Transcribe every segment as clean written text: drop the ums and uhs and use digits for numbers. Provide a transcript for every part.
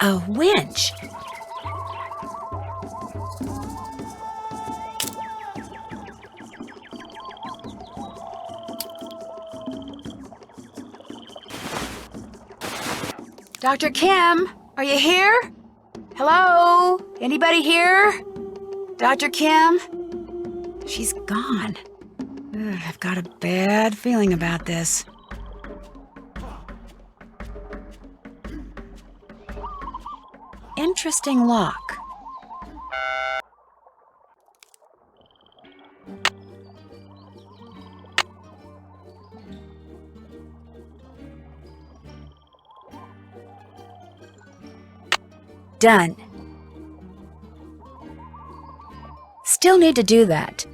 A winch! Dr. Kim, are you here? Hello? Anybody here? Dr. Kim? She's gone. Ugh, I've got a bad feeling about this. Interesting lock. Done. Still need to do that.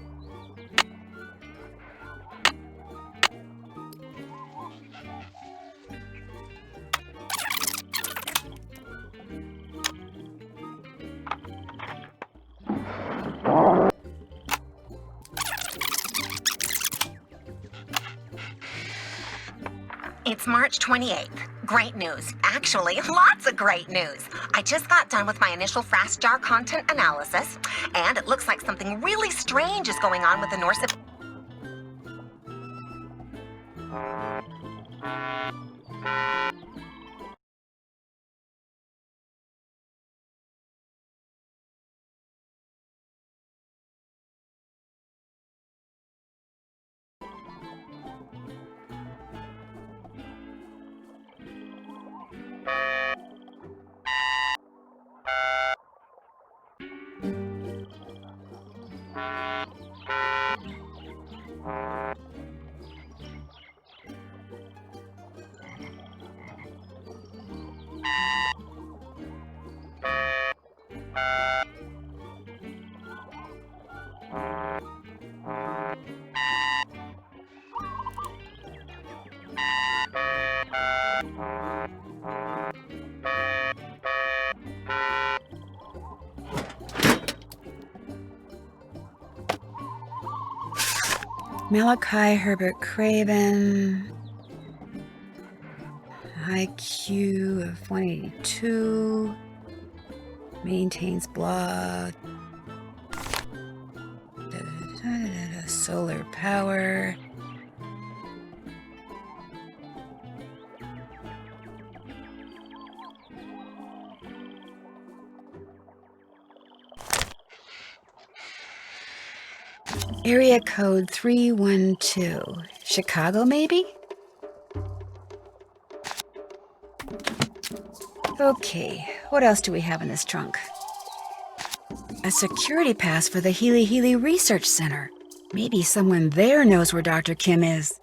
It's March 28th. Great news. Actually, lots of great news. I just got done with my initial fast jar content analysis, and it looks like something really strange is going on with the Norse. Malachi Herbert Craven. IQ of 182. Maintains blood. Solar power. Area code 312. Chicago, maybe? Okay, what else do we have in this trunk? A security pass for the Healy Healy Research Center. Maybe someone there knows where Dr. Kim is.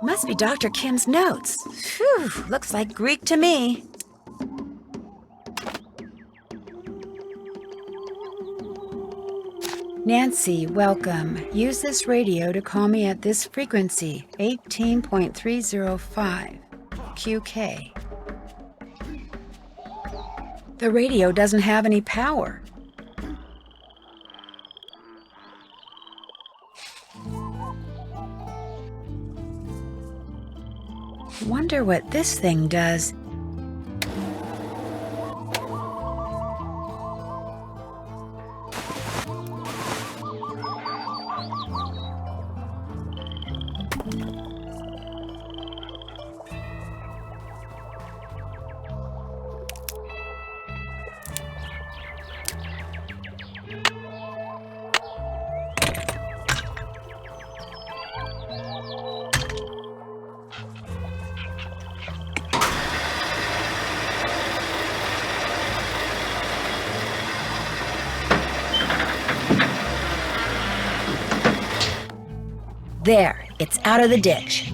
Must be Dr. Kim's notes. Phew, looks like Greek to me. Nancy, welcome. Use this radio to call me at this frequency, 18.305 QK. The radio doesn't have any power. Wonder what this thing does. There, it's out of the ditch.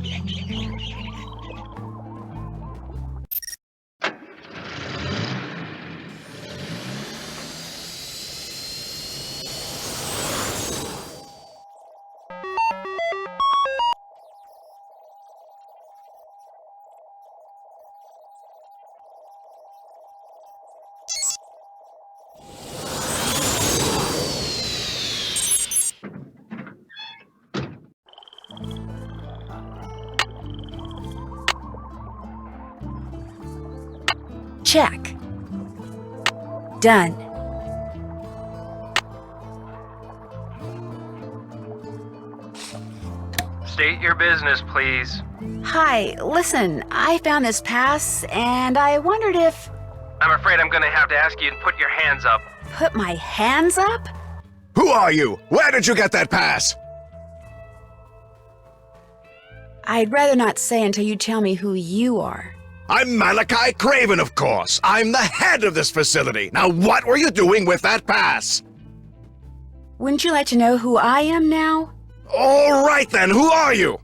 Check. Done. State your business, please. Hi, listen, I found this pass, and I wondered if... I'm afraid I'm gonna have to ask you to put your hands up. Put my hands up? Who are you? Where did you get that pass? I'd rather not say until you tell me who you are. I'm Malachi Craven, of course. I'm the head of this facility. Now, what were you doing with that pass? Wouldn't you like to know who I am now? All right, then. Who are you?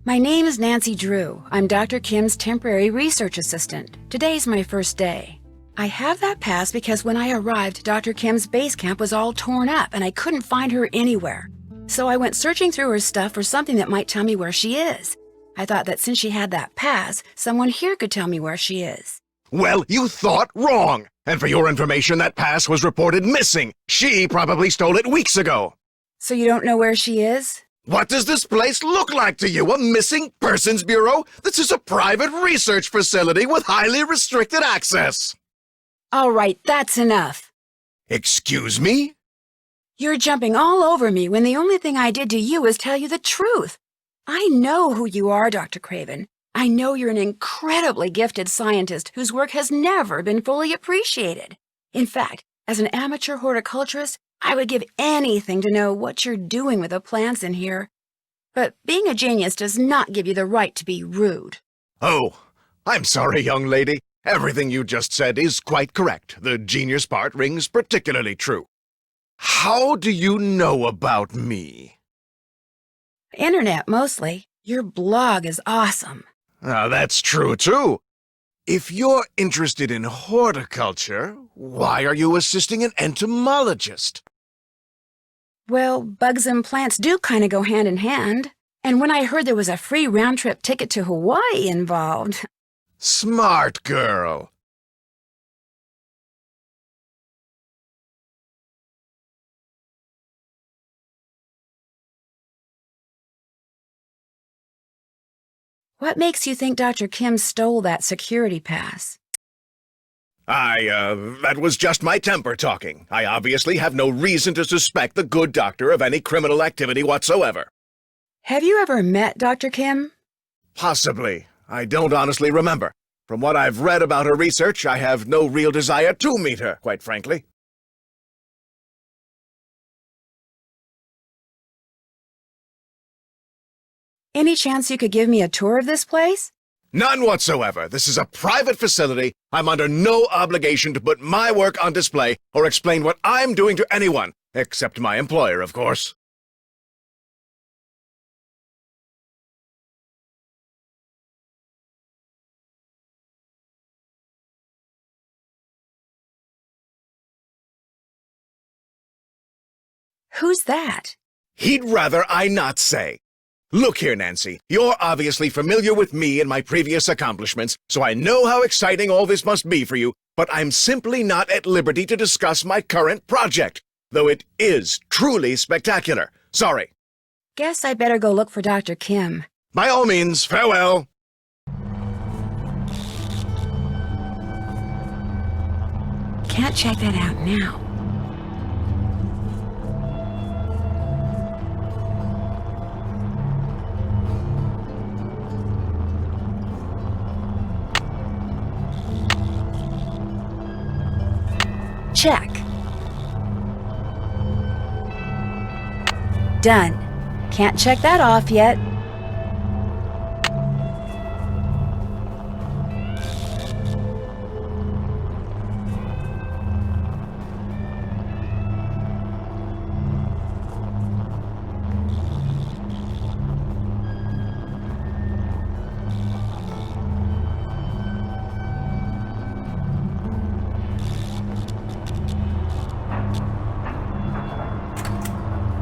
My name is Nancy Drew. I'm Dr. Kim's temporary research assistant. Today's my first day. I have that pass because when I arrived, Dr. Kim's base camp was all torn up and I couldn't find her anywhere. So I went searching through her stuff for something that might tell me where she is. I thought that since she had that pass, someone here could tell me where she is. Well, you thought wrong. And for your information, that pass was reported missing. She probably stole it weeks ago. So you don't know where she is? What does this place look like to you? A missing persons bureau? This is a private research facility with highly restricted access. All right, that's enough. Excuse me? You're jumping all over me when the only thing I did to you is tell you the truth. I know who you are, Dr. Craven. I know you're an incredibly gifted scientist whose work has never been fully appreciated. In fact, as an amateur horticulturist, I would give anything to know what you're doing with the plants in here. But being a genius does not give you the right to be rude. Oh, I'm sorry, young lady. Everything you just said is quite correct. The genius part rings particularly true. How do you know about me? Internet, mostly. Your blog is awesome. That's true, too. If you're interested in horticulture, why are you assisting an entomologist? Well, bugs and plants do kind of go hand in hand. And when I heard there was a free round-trip ticket to Hawaii involved... Smart girl. What makes you think Dr. Kim stole that security pass? That was just my temper talking. I obviously have no reason to suspect the good doctor of any criminal activity whatsoever. Have you ever met Dr. Kim? Possibly. I don't honestly remember. From what I've read about her research, I have no real desire to meet her, quite frankly. Any chance you could give me a tour of this place? None whatsoever. This is a private facility. I'm under no obligation to put my work on display or explain what I'm doing to anyone, except my employer, of course. Who's that? He'd rather I not say. Look here, Nancy. You're obviously familiar with me and my previous accomplishments, so I know how exciting all this must be for you, but I'm simply not at liberty to discuss my current project, though it is truly spectacular. Sorry. Guess I better go look for Dr. Kim. By all means, farewell. Can't check that out now. Check. Done. Can't check that off yet.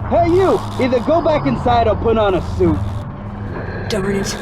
Hey you! Either go back inside or put on a suit. Darn it.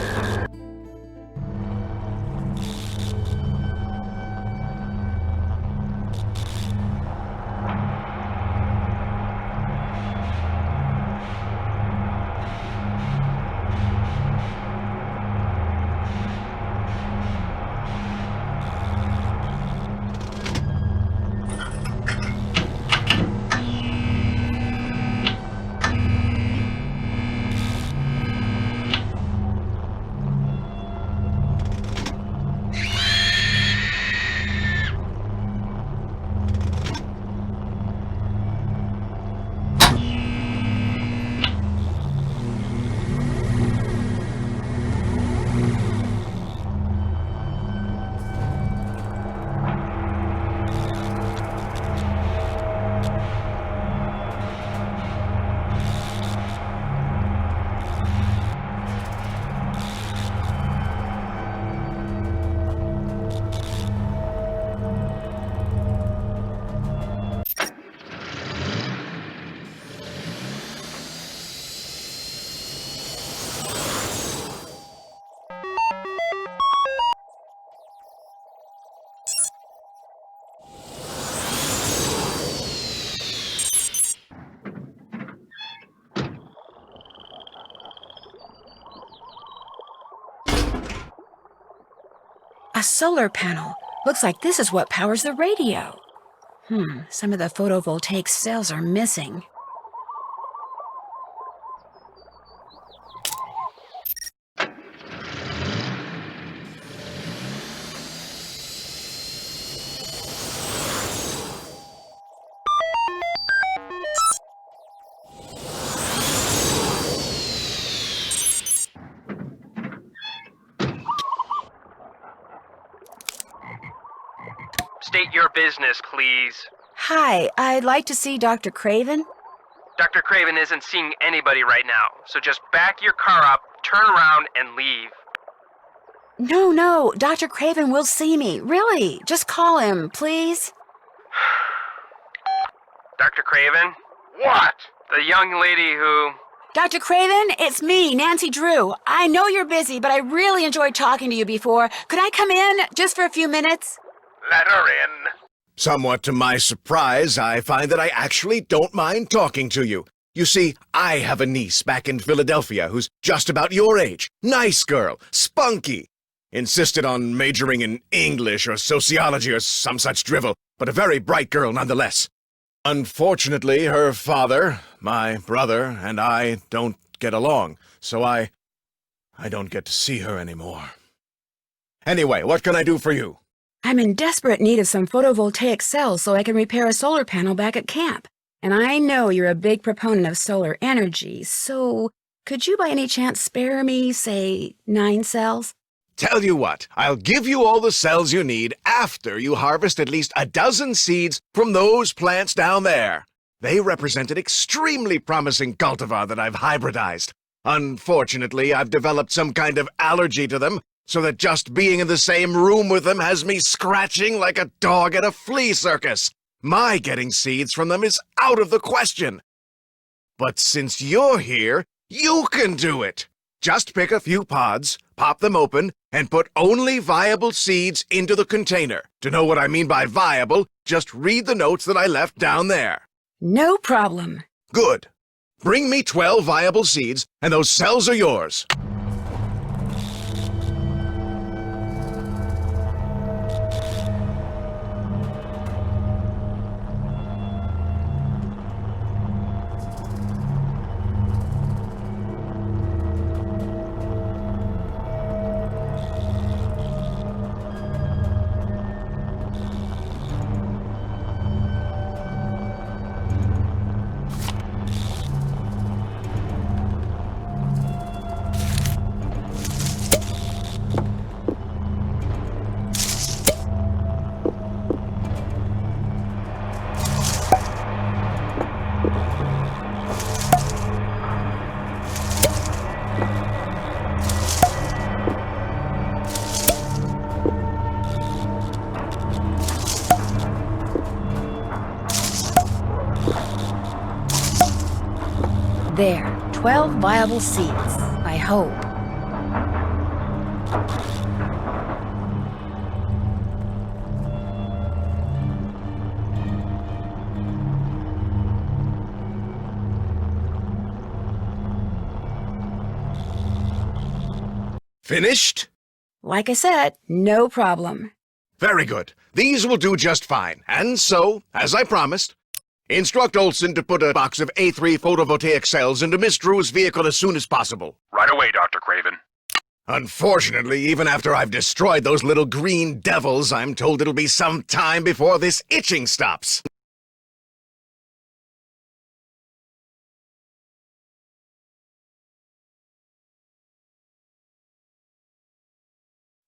solar panel. Looks like this is what powers the radio. Some of the photovoltaic cells are missing. State your business, please. Hi, I'd like to see Dr. Craven. Dr. Craven isn't seeing anybody right now, so just back your car up, turn around, and leave. No, Dr. Craven will see me. Really, just call him, please. Dr. Craven? What? The young lady who... Dr. Craven, it's me, Nancy Drew. I know you're busy, but I really enjoyed talking to you before. Could I come in just for a few minutes? Let her in. Somewhat to my surprise, I find that I actually don't mind talking to you. You see, I have a niece back in Philadelphia who's just about your age. Nice girl, spunky. Insisted on majoring in English or sociology or some such drivel, but a very bright girl nonetheless. Unfortunately, her father, my brother, and I don't get along, so I don't get to see her anymore. Anyway, what can I do for you? I'm in desperate need of some photovoltaic cells so I can repair a solar panel back at camp. And I know you're a big proponent of solar energy, so could you by any chance spare me, say, 9 cells? Tell you what, I'll give you all the cells you need after you harvest at least a dozen seeds from those plants down there. They represent an extremely promising cultivar that I've hybridized. Unfortunately, I've developed some kind of allergy to them, so that just being in the same room with them has me scratching like a dog at a flea circus. My getting seeds from them is out of the question. But since you're here, you can do it. Just pick a few pods, pop them open, and put only viable seeds into the container. To know what I mean by viable, just read the notes that I left down there. No problem. Good. Bring me 12 viable seeds, and those cells are yours. There, 12 viable seeds, I hope. Finished? Like I said, no problem. Very good. These will do just fine. And so, as I promised, instruct Olson to put a box of A3 photovoltaic cells into Miss Drew's vehicle as soon as possible. Right away, Dr. Craven. Unfortunately, even after I've destroyed those little green devils, I'm told it'll be some time before this itching stops.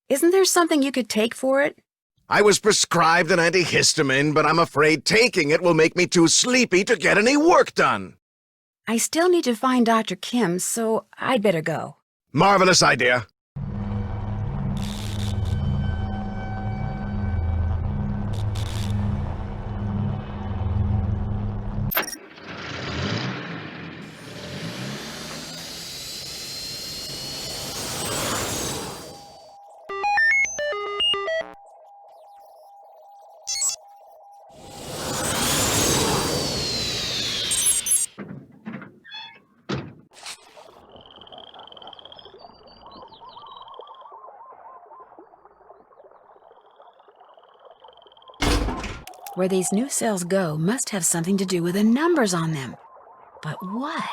Isn't there something you could take for it? I was prescribed an antihistamine, but I'm afraid taking it will make me too sleepy to get any work done. I still need to find Dr. Kim, so I'd better go. Marvelous idea. Where these new cells go must have something to do with the numbers on them. But what?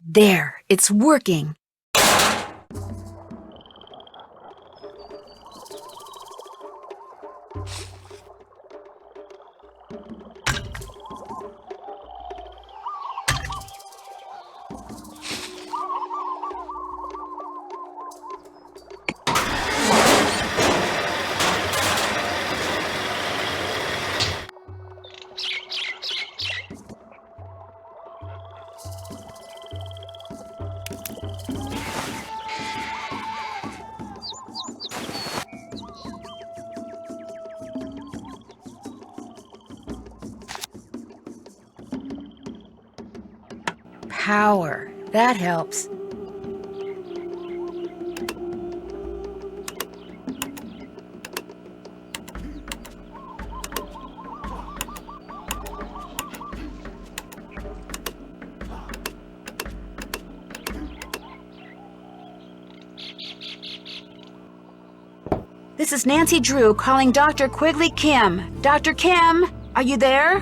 There, it's working. Power. That helps. This is Nancy Drew calling Dr. Quigley Kim. Dr. Kim, are you there?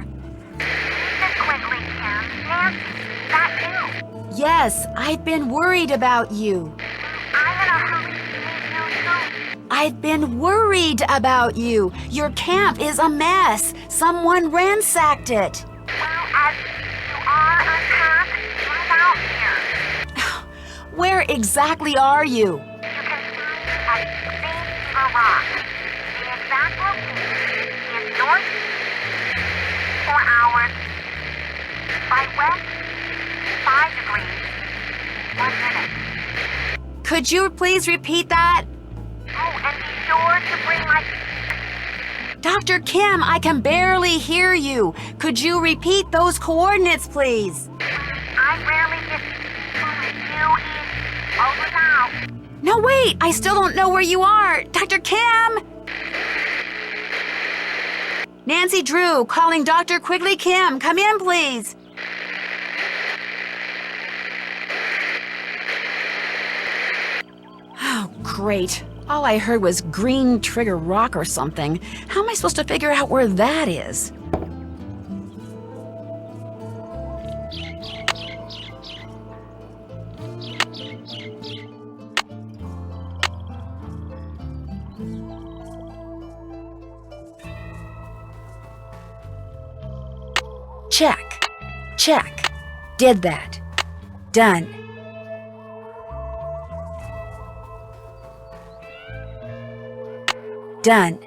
Miss Quigley Kim, Nancy, that you? Yes, I've been worried about you. I'm in a hurry to meet you too. I've been worried about you. Your camp is a mess. Someone ransacked it. Well, as you are unpacked, move out here. Where exactly are you? You can find me at Beaver Rock. The exact location is northeast 4 hours by west 5 degrees 1 minute. Could you please repeat that? Oh, and be sure to bring my... Dr. Kim, I can barely hear you. Could you repeat those coordinates, please? I rarely get you in. Over now. No, wait, I still don't know where you are. Dr. Kim! Nancy Drew calling Dr. Quigley Kim. Come in, please. Oh, great. All I heard was Green Trigger Rock or something. How am I supposed to figure out where that is? Check. Check. Did that. Done. Done.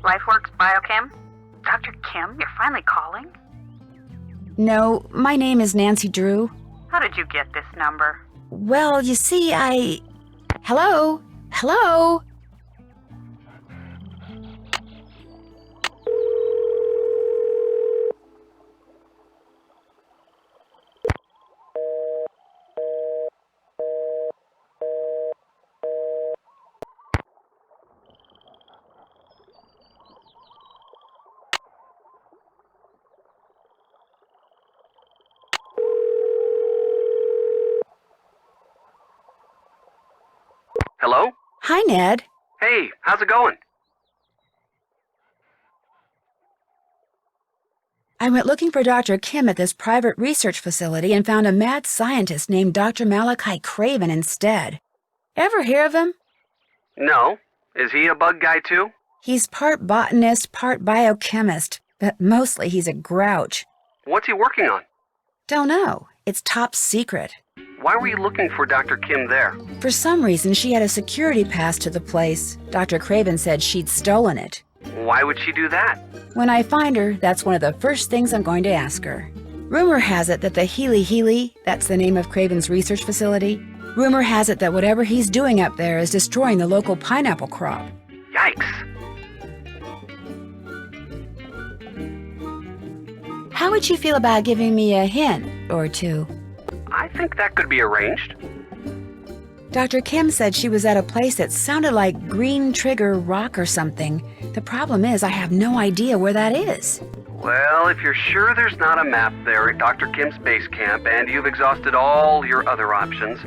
LifeWorks Biochem? Dr. Kim, you're finally calling? No, my name is Nancy Drew. How did you get this number? Well, you see, Hello? Hello? Hello? Hi, Ned. Hey, how's it going? I went looking for Dr. Kim at this private research facility and found a mad scientist named Dr. Malachi Craven instead. Ever hear of him? No. Is he a bug guy too? He's part botanist, part biochemist, but mostly he's a grouch. What's he working on? Don't know. It's top secret. Why were you looking for Dr. Kim there? For some reason, she had a security pass to the place. Dr. Craven said she'd stolen it. Why would she do that? When I find her, that's one of the first things I'm going to ask her. Rumor has it that the Healy, that's the name of Craven's research facility, rumor has it that whatever he's doing up there is destroying the local pineapple crop. Yikes. How would you feel about giving me a hint or two? I think that could be arranged. Dr. Kim said she was at a place that sounded like Green Trigger Rock or something. The problem is I have no idea where that is. Well, if you're sure there's not a map there at Dr. Kim's base camp and you've exhausted all your other options,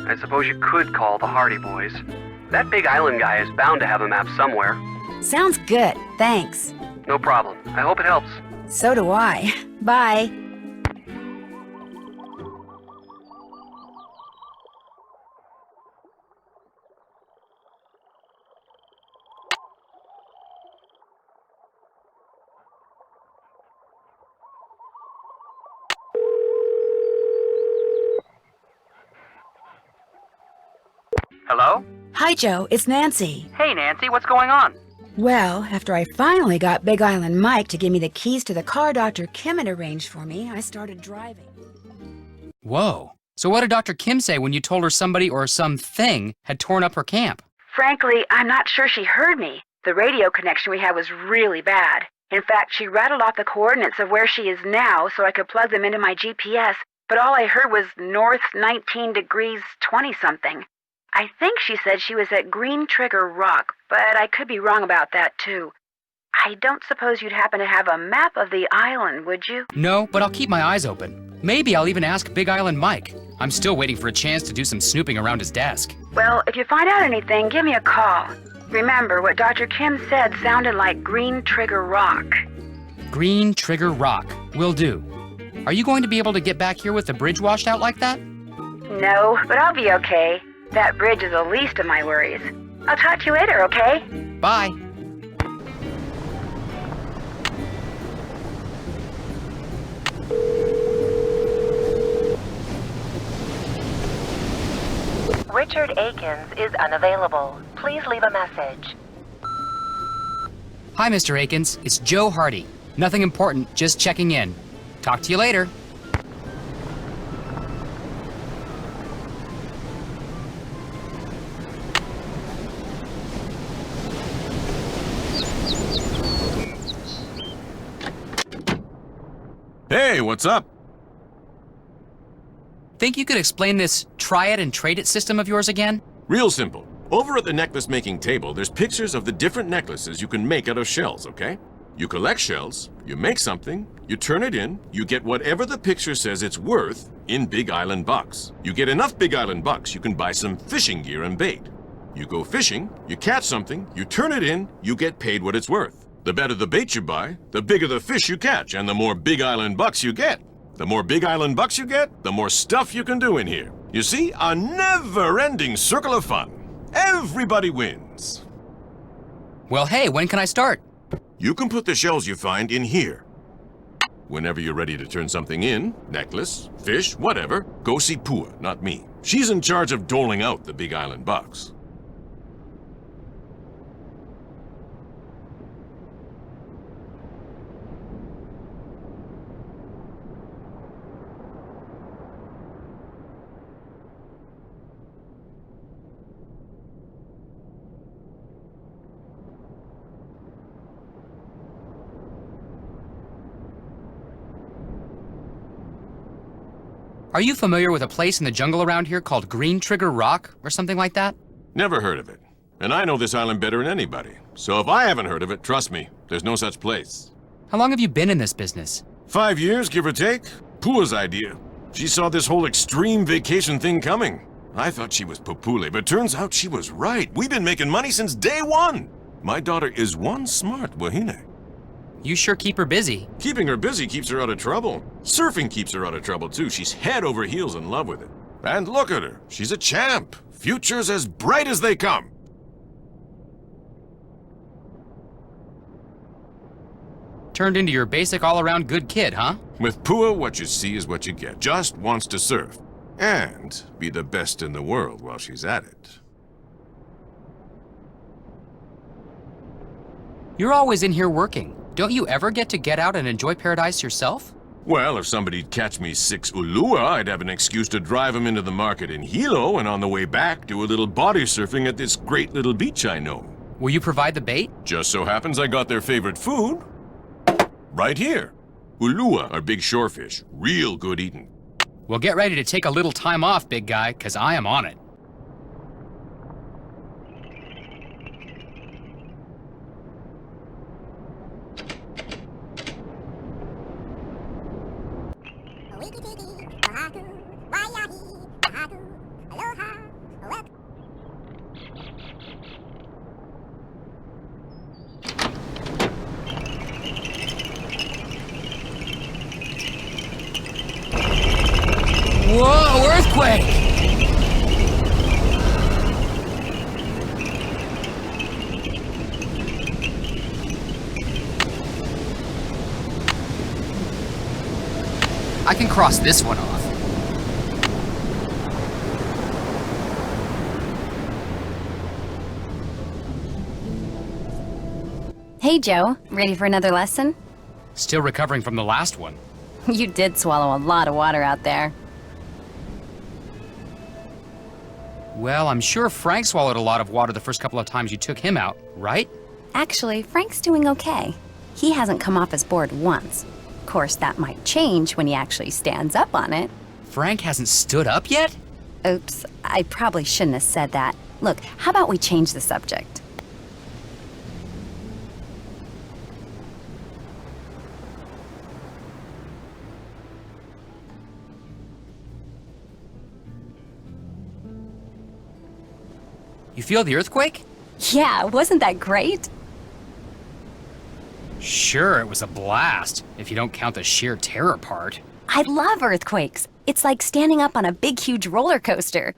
I suppose you could call the Hardy Boys. That Big Island guy is bound to have a map somewhere. Sounds good, thanks. No problem. I hope it helps. So do I. Bye. Hello? Hi, Joe. It's Nancy. Hey, Nancy, what's going on? Well, after I finally got Big Island Mike to give me the keys to the car Dr. Kim had arranged for me, I started driving. Whoa. So what did Dr. Kim say when you told her somebody or something had torn up her camp? Frankly, I'm not sure she heard me. The radio connection we had was really bad. In fact, she rattled off the coordinates of where she is now so I could plug them into my GPS, but all I heard was north 19 degrees 20-something. I think she said she was at Green Trigger Rock, but I could be wrong about that, too. I don't suppose you'd happen to have a map of the island, would you? No, but I'll keep my eyes open. Maybe I'll even ask Big Island Mike. I'm still waiting for a chance to do some snooping around his desk. Well, if you find out anything, give me a call. Remember, what Dr. Kim said sounded like Green Trigger Rock. Green Trigger Rock. Will do. Are you going to be able to get back here with the bridge washed out like that? No, but I'll be okay. That bridge is the least of my worries. I'll talk to you later, okay? Bye. Richard Akins is unavailable. Please leave a message. Hi, Mr. Akins. It's Joe Hardy. Nothing important, just checking in. Talk to you later. Hey, what's up? Think you could explain this try it and trade it system of yours again? Real simple. Over at the necklace making table, there's pictures of the different necklaces you can make out of shells, okay? You collect shells, you make something, you turn it in, you get whatever the picture says it's worth in Big Island bucks. You get enough Big Island bucks, you can buy some fishing gear and bait. You go fishing, you catch something, you turn it in, you get paid what it's worth. The better the bait you buy, the bigger the fish you catch, and the more Big Island bucks you get. The more Big Island bucks you get, the more stuff you can do in here. You see, a never-ending circle of fun. Everybody wins. Well, hey, when can I start? You can put the shells you find in here. Whenever you're ready to turn something in, necklace, fish, whatever, go see Pua, not me. She's in charge of doling out the Big Island bucks. Are you familiar with a place in the jungle around here called Green Trigger Rock or something like that? Never heard of it. And I know this island better than anybody. So if I haven't heard of it, trust me, there's no such place. How long have you been in this business? 5 years, give or take. Pua's idea. She saw this whole extreme vacation thing coming. I thought she was popule, but turns out she was right. We've been making money since day one. My daughter is one smart wahine. You sure keep her busy. Keeping her busy keeps her out of trouble. Surfing keeps her out of trouble too. She's head over heels in love with it. And look at her. She's a champ. Future's as bright as they come. Turned into your basic all-around good kid, huh? With Pua, what you see is what you get. Just wants to surf. And be the best in the world while she's at it. You're always in here working. Don't you ever get to get out and enjoy paradise yourself? Well, if somebody'd catch me 6 ulua, I'd have an excuse to drive them into the market in Hilo, and on the way back, do a little body surfing at this great little beach I know. Will you provide the bait? Just so happens I got their favorite food. Right here. Ulua are big shorefish. Real good eating. Well, get ready to take a little time off, big guy, because I am on it. Whoa, earthquake! I can cross this one off. Hey, Joe. Ready for another lesson? Still recovering from the last one. You did swallow a lot of water out there. Well, I'm sure Frank swallowed a lot of water the first couple of times you took him out, right? Actually, Frank's doing okay. He hasn't come off his board once. Of course, that might change when he actually stands up on it. Frank hasn't stood up yet? Oops, I probably shouldn't have said that. Look, how about we change the subject? You feel the earthquake? Yeah, wasn't that great? Sure, it was a blast, if you don't count the sheer terror part. I love earthquakes. It's like standing up on a big, huge roller coaster.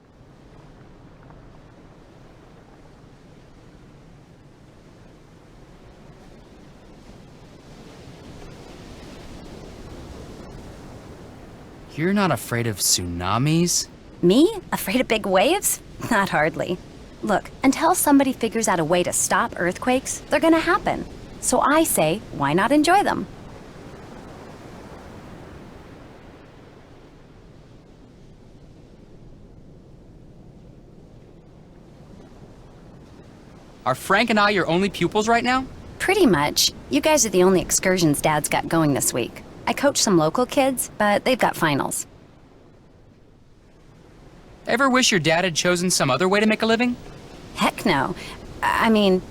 You're not afraid of tsunamis? Me? Afraid of big waves? Not hardly. Look, until somebody figures out a way to stop earthquakes, they're gonna happen. So I say, why not enjoy them? Are Frank and I your only pupils right now? Pretty much. You guys are the only excursions Dad's got going this week. I coach some local kids, but they've got finals. Ever wish your dad had chosen some other way to make a living? Heck no. I mean,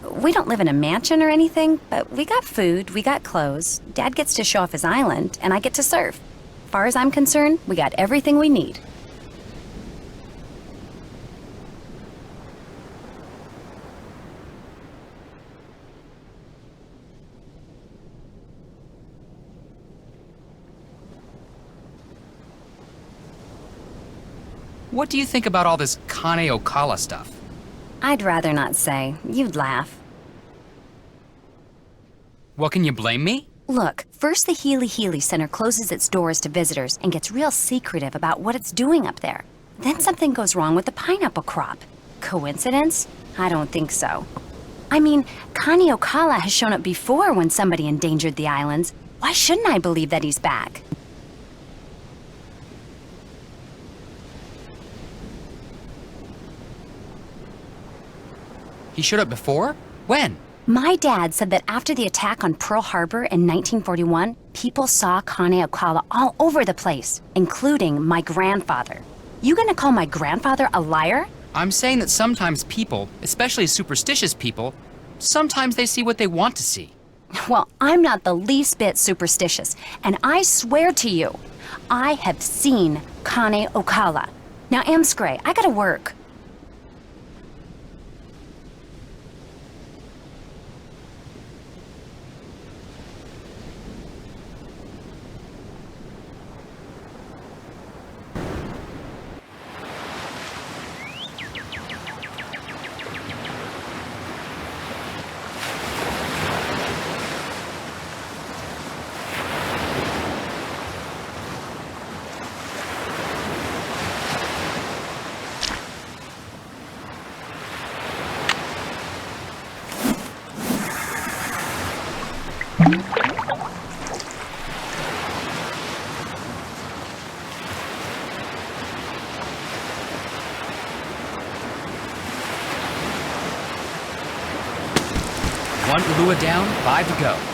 we don't live in a mansion or anything, but we got food, we got clothes. Dad gets to show off his island, and I get to surf. As far as I'm concerned, we got everything we need. What do you think about all this Kane Okala stuff? I'd rather not say. You'd laugh. Well, can you blame me? Look, first the Healy Center closes its doors to visitors and gets real secretive about what it's doing up there. Then something goes wrong with the pineapple crop. Coincidence? I don't think so. I mean, Kane Okala has shown up before when somebody endangered the islands. Why shouldn't I believe that he's back? He showed up before? When? My dad said that after the attack on Pearl Harbor in 1941, people saw Kane Okala all over the place, including my grandfather. You gonna call my grandfather a liar? I'm saying that sometimes people, especially superstitious people, sometimes they see what they want to see. Well, I'm not the least bit superstitious, and I swear to you, I have seen Kane Okala. Now, Amscray, I gotta work. One Ulua down, 5 to go.